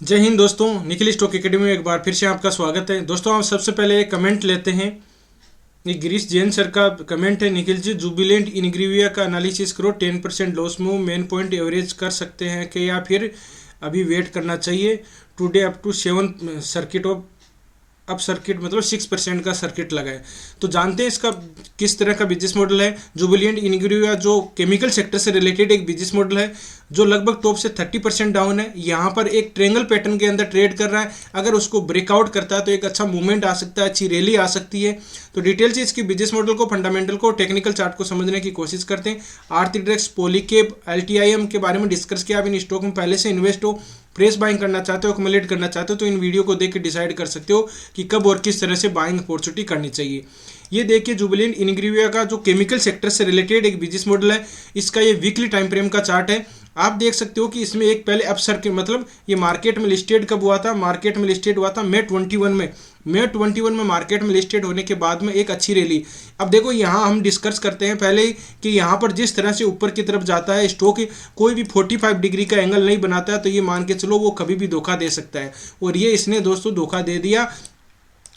जय हिंद दोस्तों, Nikhil stock academy में एक बार फिर से आपका स्वागत है। दोस्तों हम सबसे पहले एक कमेंट लेते हैं। ये गिरीश जैन सर का कमेंट है। निखिल जी, जुबिलेंट इनग्रीविया का एनालिसिस करो, 10% loss move, main point average कर सकते हैं कि या फिर अभी वेट करना चाहिए। Today up to 7 circuit of अब सर्किट मतलब 6% का सर्किट लगा है। तो जानते हैं इसका किस तरह का बिजनेस मॉडल है। जुबिलियंट इनग्रीविया जो केमिकल सेक्टर से रिलेटेड एक बिजनेस मॉडल है जो लगभग टॉप से 30% डाउन है। यहाँ पर एक ट्रेंगल पैटर्न के अंदर ट्रेड कर रहा है। अगर उसको ब्रेकआउट करता है तो एक अच्छा मूवमेंट आ सकता है, अच्छी रैली आ सकती है। तो डिटेल से इसकी बिजनेस मॉडल को, फंडामेंटल को, टेक्निकल चार्ट को समझने की कोशिश करते हैं। आरती ड्रग्स, पॉलीकेब, एलटीआईएम के बारे में डिस्कस किया। आप इन स्टॉक में पहले से इन्वेस्ट हो, फ्रेश बाइंग करना चाहते हो, अक्युमुलेट करना चाहते हो तो इन वीडियो को देख के डिसाइड कर सकते हो कि कब और किस तरह से बाइंग अपॉर्चुनिटी करनी चाहिए। ये देखिए जुबिलेंट इनग्रीविया का जो केमिकल सेक्टर से रिलेटेड एक बिजनेस मॉडल है, इसका ये वीकली टाइम फ्रेम का चार्ट है। आप देख सकते हो कि इसमें एक पहले अपसर्किट मतलब ये मार्केट में लिस्टेड कब हुआ था, मार्केट में लिस्टेड हुआ था मई 21 में मार्केट में लिस्टेड होने के बाद में एक अच्छी रैली। अब देखो यहाँ हम डिस्कस करते हैं पहले ही कि यहाँ पर जिस तरह से ऊपर की तरफ जाता है स्टॉक, कोई भी 45 डिग्री का एंगल नहीं बनाता है तो ये मान के चलो वो कभी भी धोखा दे सकता है। और ये इसने दोस्तों धोखा दे दिया।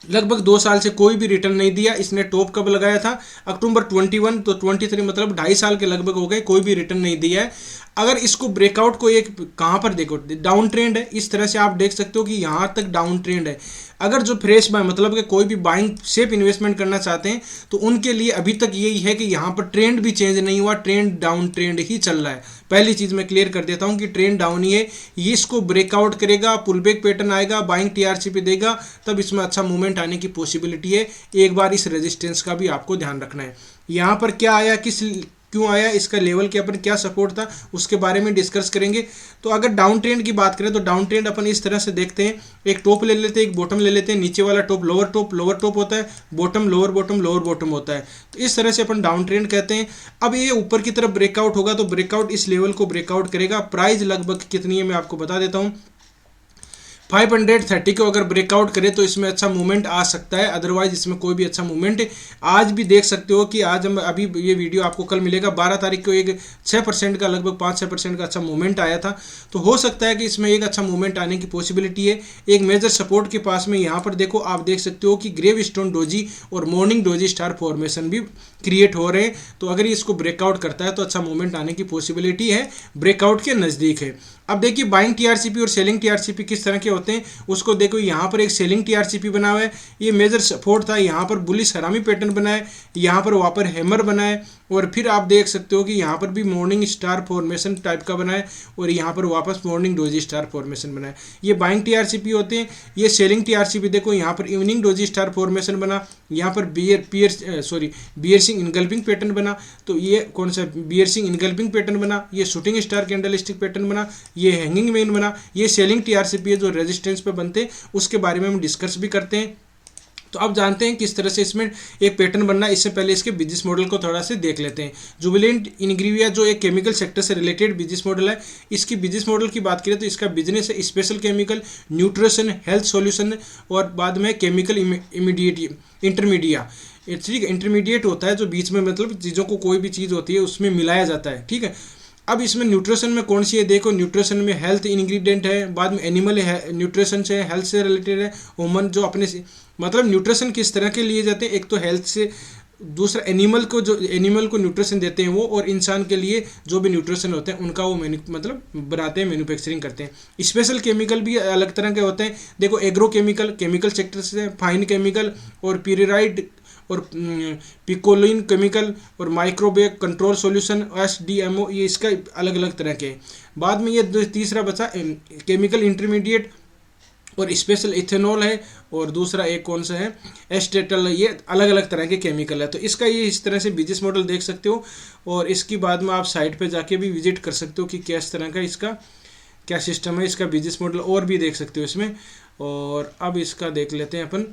लगभग 2 साल से कोई भी रिटर्न नहीं दिया। इसने टॉप कब लगाया था, अक्टूबर 21, तो 23 मतलब 2.5 साल के लगभग हो गए, कोई भी रिटर्न नहीं दिया है। अगर इसको ब्रेकआउट को एक कहाँ पर देखो, डाउन ट्रेंड है, इस तरह से आप देख सकते हो कि यहाँ तक डाउन ट्रेंड है। अगर जो फ्रेश बाय मतलब कि कोई भी बाइंग सेफ इन्वेस्टमेंट करना चाहते हैं तो उनके लिए अभी तक यही है कि यहाँ पर ट्रेंड भी चेंज नहीं हुआ, ट्रेंड डाउन ट्रेंड ही चल रहा है। पहली चीज़ मैं क्लियर कर देता हूँ कि ट्रेंड डाउन ही है। ये इसको ब्रेकआउट करेगा, पुल बैक पैटर्न आएगा, बाइंग टीआरसी पे देगा, तब इसमें अच्छा मूवमेंट आने की पॉसिबिलिटी है। एक बार इस रेजिस्टेंस का भी आपको ध्यान रखना है। यहाँ पर क्या आया, क्यों आया, इसका लेवल के अपन क्या सपोर्ट था, उसके बारे में डिस्कस करेंगे। तो अगर डाउन ट्रेंड की बात करें तो डाउन ट्रेंड अपन इस तरह से देखते हैं, एक टॉप ले लेते हैं, एक बॉटम ले लेते हैं। नीचे वाला टॉप लोअर टॉप होता है, बॉटम लोअर बॉटम होता है। तो इस तरह से अपन डाउन ट्रेंड कहते हैं। अब ये ऊपर की तरफ ब्रेकआउट होगा तो ब्रेकआउट इस लेवल को ब्रेकआउट करेगा। प्राइस लगभग कितनी है मैं आपको बता देता हूँ। 530 को अगर ब्रेकआउट करे तो इसमें अच्छा मूवमेंट आ सकता है, अदरवाइज इसमें कोई भी अच्छा मूवमेंट आज भी देख सकते हो कि आज हम अभी ये वीडियो आपको कल मिलेगा 12 तारीख को एक 6% का लगभग 5-6% का अच्छा मूवमेंट आया था। तो हो सकता है कि इसमें एक अच्छा मूवमेंट आने की पॉसिबिलिटी है। एक मेजर सपोर्ट के पास में यहाँ पर देखो, आप देख सकते हो कि ग्रेव स्टोन डोजी और मॉर्निंग डोजी स्टार फॉर्मेशन भी क्रिएट हो रहे हैं। तो अगर इसको ब्रेकआउट करता है तो अच्छा मूवमेंट आने की पॉसिबिलिटी है, ब्रेकआउट के नज़दीक है। अब देखिए बाइंग टीआरसीपी और सेलिंग टीआरसीपी किस तरह के होते हैं उसको देखो। यहाँ पर एक सेलिंग टीआरसीपी बना हुआ है, ये मेजर सपोर्ट था। यहाँ पर बुलिश हरामी पैटर्न बना है, यहाँ पर वापर हैमर बना है, और फिर आप देख सकते हो कि यहाँ पर भी मॉर्निंग स्टार फॉर्मेशन टाइप का बना है, और यहाँ पर वापस मॉर्निंग डोजी स्टार फॉर्मेशन बना है। ये बाइंग टीआरसीपी होते हैं। ये सेलिंग टीआरसीपी देखो, यहाँ पर इवनिंग डोजी स्टार फॉर्मेशन बना, यहाँ पर बियरसिंग इनगल्पिंग पैटर्न बना। तो ये कौन सा बियरसिंग इनगल्पिंग पैटर्न बना, ये शूटिंग स्टार कैंडलस्टिक पैटर्न बना, ये हैंगिंग मैन बना। ये सेलिंग टीआरसीपी है जो रेजिस्टेंस पे बनते हैं, उसके बारे में हम डिस्कस भी करते हैं। तो अब जानते हैं किस तरह से इसमें एक पैटर्न बनना है। इससे पहले इसके बिजनेस मॉडल को थोड़ा से देख लेते हैं। जुबिलेंट इनग्रीविया जो एक केमिकल सेक्टर से रिलेटेड बिजनेस मॉडल है, इसकी बिजनेस मॉडल की बात करें तो इसका बिजनेस है special chemical, nutrition, health solution, और बाद में केमिकल इंटरमीडिएट होता है जो बीच में मतलब चीज़ों को, कोई भी चीज़ होती है उसमें मिलाया जाता है, ठीक है। अब इसमें न्यूट्रिशन में कौन सी है देखो, न्यूट्रिशन में हेल्थ इंग्रेडिएंट है, बाद में एनिमल न्यूट्रिशन से, हेल्थ से रिलेटेड है, ह्यूमन जो अपने से मतलब न्यूट्रिशन किस तरह के लिए जाते हैं, एक तो हेल्थ से, दूसरा एनिमल को न्यूट्रिशन देते हैं वो, और इंसान के लिए जो भी न्यूट्रिशन होते हैं उनका वो मतलब बनाते हैं, मैन्युफैक्चरिंग करते हैं। स्पेशल केमिकल भी अलग तरह के होते हैं। देखो एग्रो केमिकल सेक्टर से फाइन केमिकल और पीरियड और पिकोलिन केमिकल और माइक्रोवेव कंट्रोल सॉल्यूशन SDMO, ये इसका अलग अलग तरह के। बाद में ये तीसरा बचा केमिकल इंटरमीडिएट और स्पेशल इथेनॉल है, और दूसरा एक कौन सा है एस्टेटल। ये अलग अलग तरह के केमिकल है। तो इसका ये इस तरह से बिजनेस मॉडल देख सकते हो, और इसकी बाद में आप साइट पे जाके भी विजिट कर सकते हो कि किस तरह का इसका क्या सिस्टम है, इसका बिजनेस मॉडल और भी देख सकते हो इसमें। और अब इसका देख लेते हैं अपन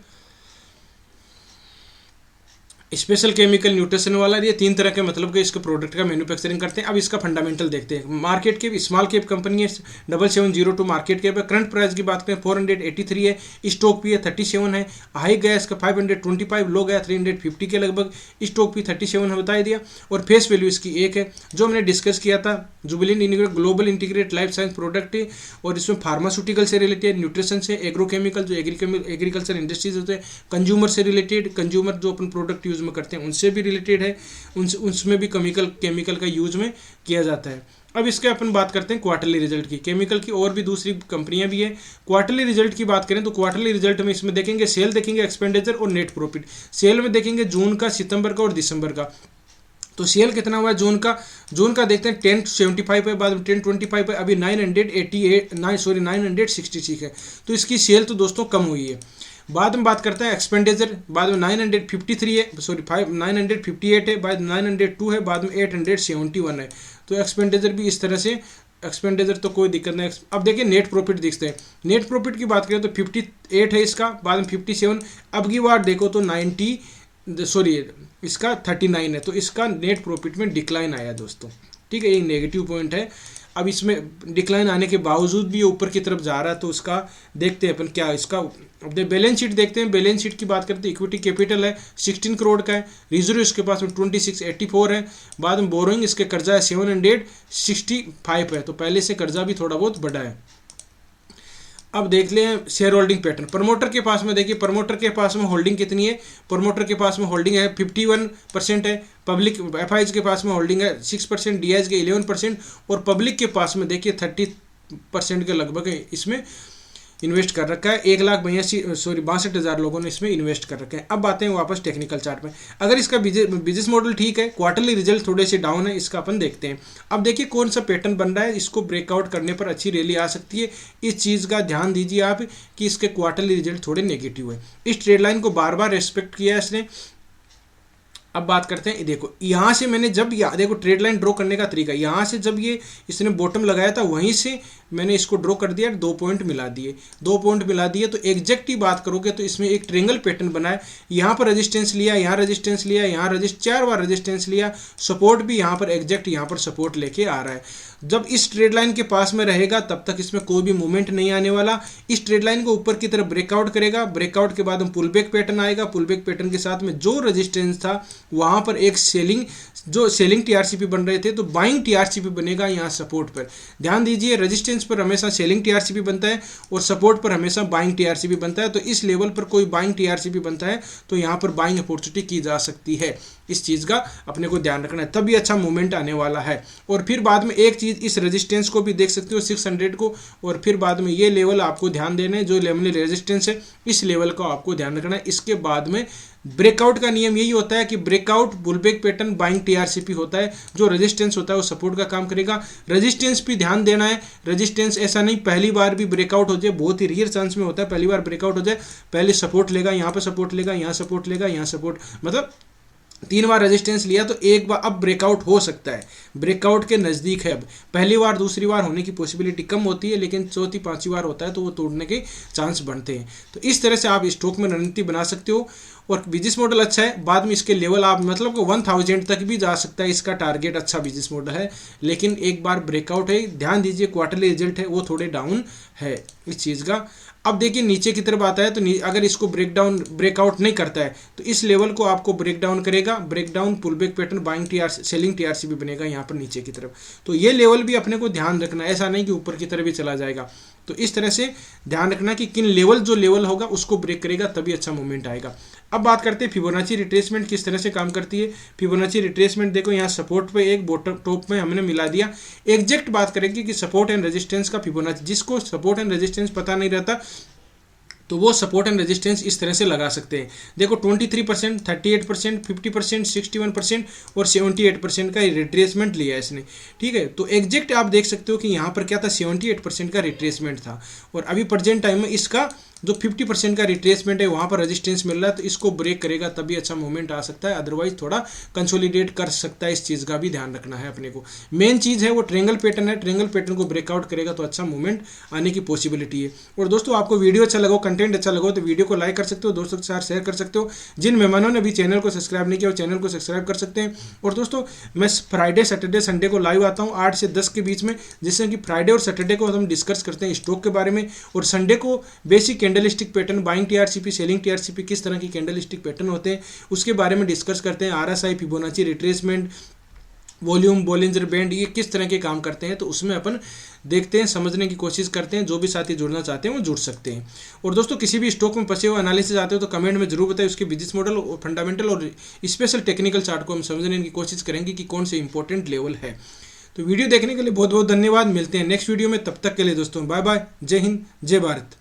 स्पेशल केमिकल न्यूट्रिशन वाला, ये 3 तरह के मतलब के इसके प्रोडक्ट का मैन्युफैक्चरिंग करते हैं। अब इसका फंडामेंटल देखते हैं। मार्केट के स्मॉल कैप कंपनी है, 7702 मार्केट कैप है। करंट प्राइस की बात करें 483 है, स्टॉक भी है 37 है। हाई गया इसका 525, लो गया 350 के लगभग, स्टॉक भी 37 है बता दिया। और फेस वैल्यू इसकी 1 है, जो हमने डिस्कस किया था। Jubilant integrated global integrated life science product है, और इसमें फार्मास्यूटिकल से रिलेटेड, न्यूट्रिशन से, एग्रोकेमिकल जो एग्रीकल्चर इंडस्ट्रीज होते हैं, कंज्यूमर से रिलेटेड, कंज्यूमर जो अपन प्रोडक्ट यूज में करते हैं उनसे भी रिलेटेड है, उसमें भी केमिकल का यूज में किया जाता है। अब इसके अपन बात करते हैं क्वार्टरली रिजल्ट की। केमिकल की और भी दूसरी कंपनियां भी है। क्वार्टरली रिजल्ट की बात करें तो क्वार्टरली रिजल्ट में इसमें देखेंगे सेल, देखेंगे एक्सपेंडिचर और नेट प्रॉफिट। सेल में देखेंगे जून का, सितंबर का और दिसंबर का। तो सेल कितना हुआ है जून का देखते हैं 1075 है, बाद में 1025 है, अभी 966 है। तो इसकी सेल तो दोस्तों कम हुई है। बाद में बात करते हैं एक्सपेंडिचर, बाद में 953 है, 958 है, बाद 902 है, बाद में 871 है। तो एक्सपेंडिचर भी इस तरह से, एक्सपेंडिचर तो कोई दिक्कत नहीं। अब देखिए नेट प्रॉफिट दिखते हैं। नेट प्रॉफिट की बात करें तो 58 है इसका, बाद में 57, अब की बार देखो तो इसका 39 है। तो इसका नेट प्रॉफिट में डिक्लाइन आया दोस्तों, ठीक है, ये नेगेटिव पॉइंट है। अब इसमें डिक्लाइन आने के बावजूद भी ये ऊपर की तरफ जा रहा है, तो उसका देखते हैं अपन क्या इसका। अब बैलेंस शीट देखते हैं। बैलेंस शीट की बात करते हैं, इक्विटी कैपिटल है 16 करोड़ का है, रिजर्व इसके पास में 2684 है, बाद में बोरोइंग इसके कर्जा है 765 है। तो पहले से कर्जा भी थोड़ा बहुत बढ़ा है। अब देख लें शेयर होल्डिंग पैटर्न। प्रमोटर के पास में देखिए, प्रमोटर के पास में होल्डिंग कितनी है। प्रमोटर के पास में होल्डिंग है 51% है। पब्लिक एफआईज के पास में होल्डिंग है 6%, डीआईज के 11%, और पब्लिक के पास में देखिए 30% के लगभग है इसमें इन्वेस्ट कर रखा है। 62,000 लोगों ने इसमें इन्वेस्ट कर रखे हैं। अब आते हैं वापस टेक्निकल चार्ट में। अगर इसका बिजनेस मॉडल ठीक है, क्वार्टरली रिजल्ट थोड़े से डाउन है, इसका अपन देखते हैं। अब देखिए कौन सा पैटर्न बन रहा है, इसको ब्रेकआउट करने पर अच्छी रैली आ सकती है। इस चीज़ का ध्यान दीजिए आप कि इसके क्वार्टरली रिजल्ट थोड़े नेगेटिव है। इस ट्रेड लाइन को बार बार रेस्पेक्ट किया है इसने। अब बात करते हैं, देखो यहाँ से मैंने जब देखो ट्रेड लाइन ड्रॉ करने का तरीका, यहाँ से जब ये इसने बॉटम लगाया था वहीं से मैंने इसको ड्रॉ कर दिया, 2 पॉइंट मिला दिए, 2 पॉइंट मिला दिए। तो एग्जैक्ट ही बात करोगे तो इसमें एक ट्रेंगल पैटर्न बना है। यहाँ पर रेजिस्टेंस लिया, यहाँ रेजिस्टेंस लिया, यहाँ 4 बार रेजिस्टेंस लिया, सपोर्ट भी यहाँ पर एग्जैक्ट यहाँ पर सपोर्ट लेके आ रहा है। जब इस ट्रेड लाइन के पास में रहेगा तब तक इसमें कोई भी मूवमेंट नहीं आने वाला। इस ट्रेड लाइन को ऊपर की तरफ ब्रेकआउट करेगा, ब्रेकआउट के बाद हम पुल बैक पैटर्न आएगा। पुल बैक पैटर्न के साथ में जो रेजिस्टेंस था वहाँ पर एक सेलिंग टीआरसीपी बन रहे थे, तो बाइंग टीआरसीपी बनेगा यहाँ सपोर्ट पर। ध्यान दीजिए, रेजिस्टेंस पर हमेशा सेलिंग टीआरसीपी बनता है और सपोर्ट पर हमेशा बाइंग टीआरसीपी बनता है। तो इस लेवल पर कोई बाइंग टीआरसीपी बनता है तो यहाँ पर बाइंग अपॉर्चुनिटी की जा सकती है। इस चीज़ का अपने को ध्यान रखना है, तभी अच्छा मूवमेंट आने वाला है। और फिर बाद में एक चीज़, इस रेजिस्टेंस को भी देख सकते हो 600 को, और फिर बाद में ये लेवल आपको ध्यान देना है, जो लेवल रेजिस्टेंस है इस लेवल का आपको ध्यान रखना है। इसके बाद में ब्रेकआउट का नियम यही होता है कि ब्रेकआउट बुलबैक पैटर्न बाइंग टीआरसीपी होता है। जो रेजिस्टेंस होता है वो सपोर्ट का काम करेगा। रेजिस्टेंस भी ध्यान देना है, रेजिस्टेंस ऐसा नहीं पहली बार भी ब्रेकआउट हो जाए, बहुत ही रेयर चांस में होता है पहली बार ब्रेकआउट हो जाए। पहले सपोर्ट लेगा, यहाँ पर सपोर्ट लेगा, यहाँ सपोर्ट लेगा, यहाँ सपोर्ट, मतलब 3 बार रेजिस्टेंस लिया तो एक बार अब ब्रेकआउट हो सकता है, ब्रेकआउट के नज़दीक है। अब पहली बार दूसरी बार होने की पॉसिबिलिटी कम होती है, लेकिन चौथी पांचवी बार होता है तो वो तोड़ने के चांस बनते हैं। तो इस तरह से आप स्टॉक में रणनीति बना सकते हो और बिजनेस मॉडल अच्छा है। बाद में इसके लेवल आप मतलब 1000 तक भी जा सकता है, इसका टारगेट अच्छा बिजनेस मॉडल है। लेकिन एक बार ब्रेकआउट है, ध्यान दीजिए क्वार्टरली रिजल्ट है वो थोड़े डाउन है इस चीज़ का। अब देखिए नीचे की तरफ आता है तो अगर इसको ब्रेकआउट नहीं करता है तो इस लेवल को आपको ब्रेकडाउन करेगा, breakdown pullback pattern buying selling TRCP बनेगा यहाँ पर नीचे की तरफ। तो ये लेवल भी अपने को ध्यान रखना, ऐसा नहीं कि ऊपर की तरफ भी चला जाएगा। तो इस तरह से ध्यान रखना कि किन जो लेवल होगा उसको ब्रेक करेगा तभी अच्छा मूवमेंट आएगा। अब बात करते हैं फिबोनाची रिट्रेसमेंट किस तरह से काम करती है। फिबोनाची रिट्रेसमेंट देखो यहाँ सपोर्ट पे एक बॉटम टॉप में हमने मिला दिया। एग्जैक्ट बात करेंगे कि सपोर्ट एंड रेजिस्टेंस का फिबोनाची, जिसको सपोर्ट एंड रेजिस्टेंस पता नहीं रहता तो वो सपोर्ट एंड रेजिस्टेंस इस तरह से लगा सकते हैं। देखो 23%, 38%, 50%, 61% और 78% का रिट्रेसमेंट लिया है इसने, ठीक है। तो एग्जैक्ट आप देख सकते हो कि यहाँ पर क्या था, 78% का रिट्रेसमेंट था और अभी प्रेजेंट टाइम में इसका जो 50% का रिट्रेसमेंट है वहाँ पर रेजिस्टेंस मिल रहा है। तो इसको ब्रेक करेगा तभी अच्छा मूवमेंट आ सकता है, अदरवाइज थोड़ा कंसोलिडेट कर सकता है। इस चीज़ का भी ध्यान रखना है अपने को। मेन चीज़ है वो ट्रेंगल पैटर्न है, ट्रेंगल पैटर्न को ब्रेकआउट करेगा तो अच्छा मूवमेंट आने की पॉसिबिलिटी है। और दोस्तों आपको वीडियो अच्छा लगा कंटेंट अच्छा लगा तो वीडियो को लाइक कर सकते हो, दोस्तों के साथ शेयर कर सकते हो। जिन मेहमानों ने अभी चैनल को सब्सक्राइब नहीं किया वो चैनल को सब्सक्राइब कर सकते हैं। और दोस्तों मैं फ्राइडे सैटरडे संडे को लाइव आता हूँ 8 से 10 के बीच में, जिससे कि फ्राइडे और सैटरडे को हम डिस्कस करते हैं स्टॉक के बारे में, और संडे को basic candlestick pattern, buying TRCP, selling TRCP, किस तरह की कैंडलस्टिक पैटर्न होते हैं उसके बारे में डिस्कस करते हैं। RSI, Fibonacci, retracement, volume, Bollinger band, ये किस तरह के काम करते हैं, तो उसमें अपन देखते हैं, समझने की कोशिश करते हैं। जो भी साथी जुड़ना चाहते हैं वो जुड़ सकते हैं। और दोस्तों किसी भी स्टॉक में फंसे हुए एनालिसिस आते हो तो कमेंट में जरूर बताएं, उसके बिजनेस मॉडल और फंडामेंटल और स्पेशल टेक्निकल चार्ट को हम समझने की कोशिश करेंगे कि कौन से इंपॉर्टेंट लेवल है। तो वीडियो देखने के लिए बहुत बहुत धन्यवाद। मिलते हैं नेक्स्ट वीडियो में, तब तक के लिए दोस्तों बाय बाय। जय हिंद, जय भारत।